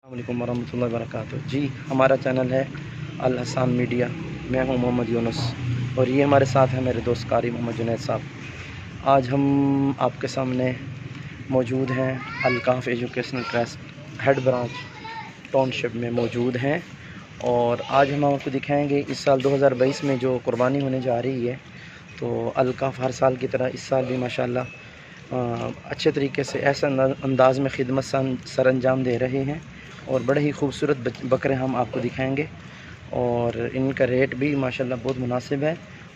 अस्सलामुअलैकुम वरहमतुल्लाहि वबरकातुहू। जी, हमारा चैनल है अल हसन मीडिया। मैं हूं मोहम्मद यूनुस और ये हमारे साथ है मेरे दोस्त कारी मोहम्मद जुनैद साहब। आज हम आपके सामने मौजूद हैं अल-काफ़ educational trust head branch township में मौजूद हैं और आज हम आपको दिखाएंगे इस साल 2022 में जो कुर्बानी होने जा रही है। तो अल-काफ़ हर साल की तरह इस साल भी माशाल्लाह अच्छे तरीके से ऐसा अंदाज़ में खिदमत सर अंजाम दे रहे हैं और बड़े ही खूबसूरत बकरे हम आपको दिखाएंगे और इनका रेट भी माशाल्लाह बहुत मुनासिब है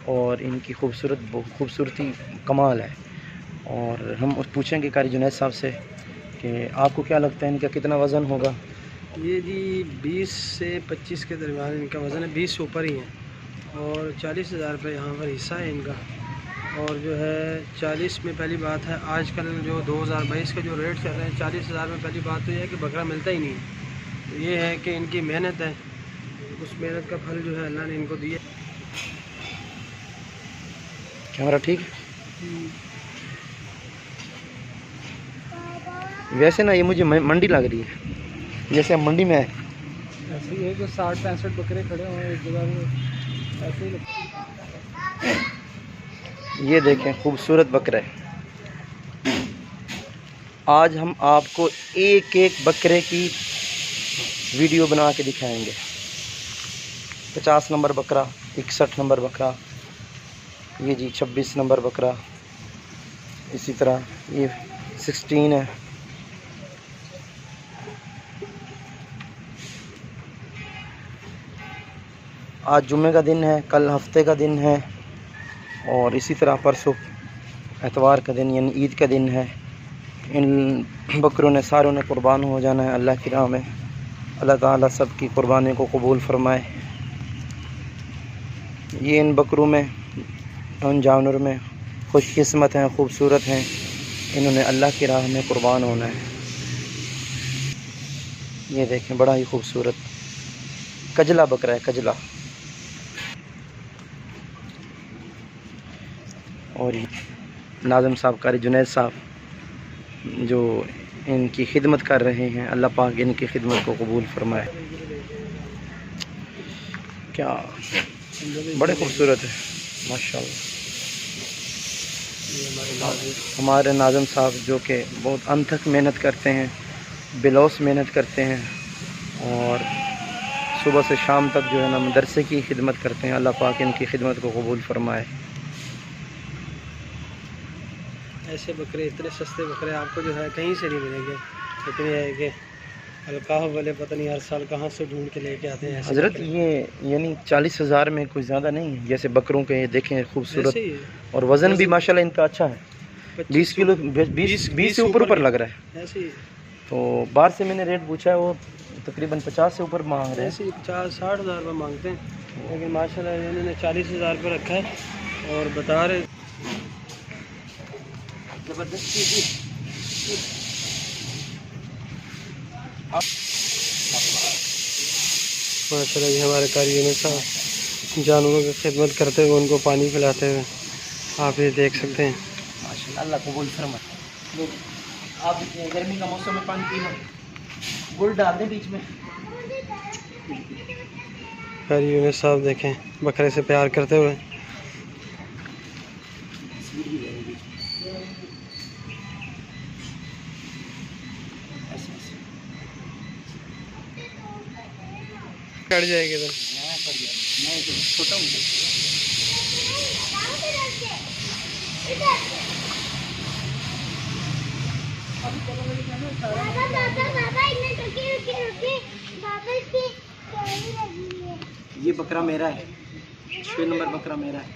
और इनकी खूबसूरती कमाल है। और हम पूछेंगे कारी जुनैद साहब से कि आपको क्या लगता है इनका कितना वज़न होगा? ये जी 20 से 25 के दरमियान इनका वज़न है, 20 से ऊपर ही है और 40,000 रुपये यहाँ पर हिस्सा है इनका। और जो है 40 में पहली बात है, आजकल जो 2022 का जो रेट चल रहे हैं 40,000 में, पहली बात तो यह है कि बकरा मिलता ही नहीं है। तो ये है कि इनकी मेहनत है, उस मेहनत का फल जो है अल्लाह ने इनको दिया। कैमरा ठीक है? वैसे ना ये मुझे मंडी लग रही है, जैसे मंडी में है। ऐसे ही है कि 60-65 बकरे खड़े हुए हैं एक जगह में, ऐसे ही लगता है। ये देखें खूबसूरत बकरे। आज हम आपको एक एक बकरे की वीडियो बना के दिखाएंगे। 50 नंबर बकरा, 61 नंबर बकरा, ये जी 26 नंबर बकरा, इसी तरह ये 16 है। आज जुम्मे का दिन है, कल हफ्ते का दिन है और इसी तरह परसों एतवार का दिन यानी ईद का दिन है। इन बकरों ने सारों ने कुर्बान हो जाना है अल्लाह की राह में। अल्लाह ताला सब की कुर्बानी को कबूल फरमाए। ये इन बकरों में, उन जानवर में खुशकिस्मत हैं, खूबसूरत हैं, इन्होंने अल्लाह की राह में कुर्बान होना है। ये देखें बड़ा ही खूबसूरत कजला बकरा है, कजला। और नाज़िम साहब, कारी जुनैद साहब जो इनकी खिदमत कर रहे हैं, अल्लाह पाक इनकी खिदमत को कबूल फरमाए। क्या बड़े खूबसूरत है माशाल्लाह। हमारे नाज़िम साहब जो कि बहुत अनथक मेहनत करते हैं, बेलौस मेहनत करते हैं और सुबह से शाम तक जो है ना मदरसे की खिदमत करते हैं। अल्लाह पाक इनकी खिदमत को कबूल फरमाए। ऐसे बकरे, इतने सस्ते बकरे आपको जो है कहीं से नहीं मिलेंगे। लेकिन यह है कि अल-काफ़ वाले पता नहीं हर साल कहाँ से ढूंढ के लेके आते हैं। हज़रत ये यानी 40,000 में कुछ ज़्यादा नहीं है, जैसे बकरों के ये देखें खूबसूरत और वज़न भी माशाल्लाह इनका अच्छा है। 20 किलो 20 से ऊपर लग रहा है ऐसे ही। तो बाहर से मैंने रेट पूछा है, वो तकरीबन 50 से ऊपर मांग रहे हैं। ऐसे 50-60 हज़ार रुपये मांगते हैं, लेकिन माशाल्लाह इन्होंने 40,000 रुपये रखा है और बता रहे ज़बरदस्ती। माशाल्लाह ये हमारे कारीगर साहब जानवरों की खिदमत करते हुए उनको पानी पिलाते हुए आप ये देख सकते हैं। माशाल्लाह अल्लाह कबूल फरमाए। आप गर्मी का मौसम में पानी पीना, गुड़ डाल दें बीच में। कारीगर साहब देखें बकरे से प्यार करते हुए। कट जाएगी तो मैं छोटा हूँ। ये बकरा मेरा है, 6 नंबर बकरा मेरा है।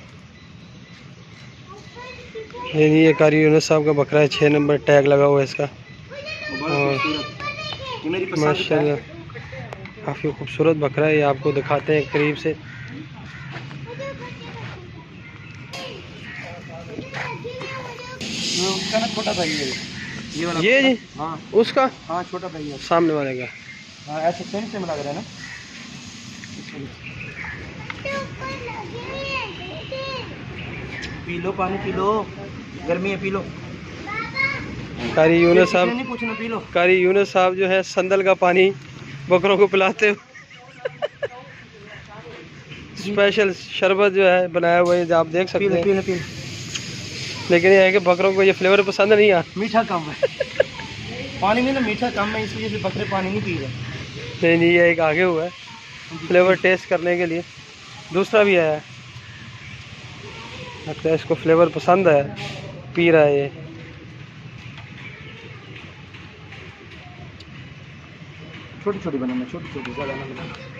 ये कारीगर साहब का बकरा है, 6 नंबर टैग लगा हुआ है इसका। और माशाल्लाह काफ़ी खूबसूरत बकरा है। ये आपको दिखाते हैं करीब से। उसका ना छोटा भाई है ये वाला। ये जी हाँ उसका, हाँ छोटा भाई है सामने वाले का। हाँ ऐसे सेम सेम लग रहा है ना। पी लो पानी, पी लो, गर्मी है, पी लो। कारी यूनुस साहब, नहीं पूछना, पी लो। कारी यूनुस साहब जो है संदल का पानी बकरों को पिलाते हो। स्पेशल शरबत जो है बनाया हुआ है, आप देख सकते हैं। पीले। लेकिन ये है कि बकरों को ये फ्लेवर पसंद नहीं आ। मीठा कम है। पानी में ना मीठा कम है, इस वजह से बकरे पानी नहीं पी रहे। नहीं, ये एक आगे हुआ है फ्लेवर टेस्ट करने के लिए। दूसरा भी आया है, लगता है इसको फ्लेवर पसंद है, पी रहा है ये। छोटी छोटी बनाना, छोटी छोटी, ज़्यादा ना बनाना।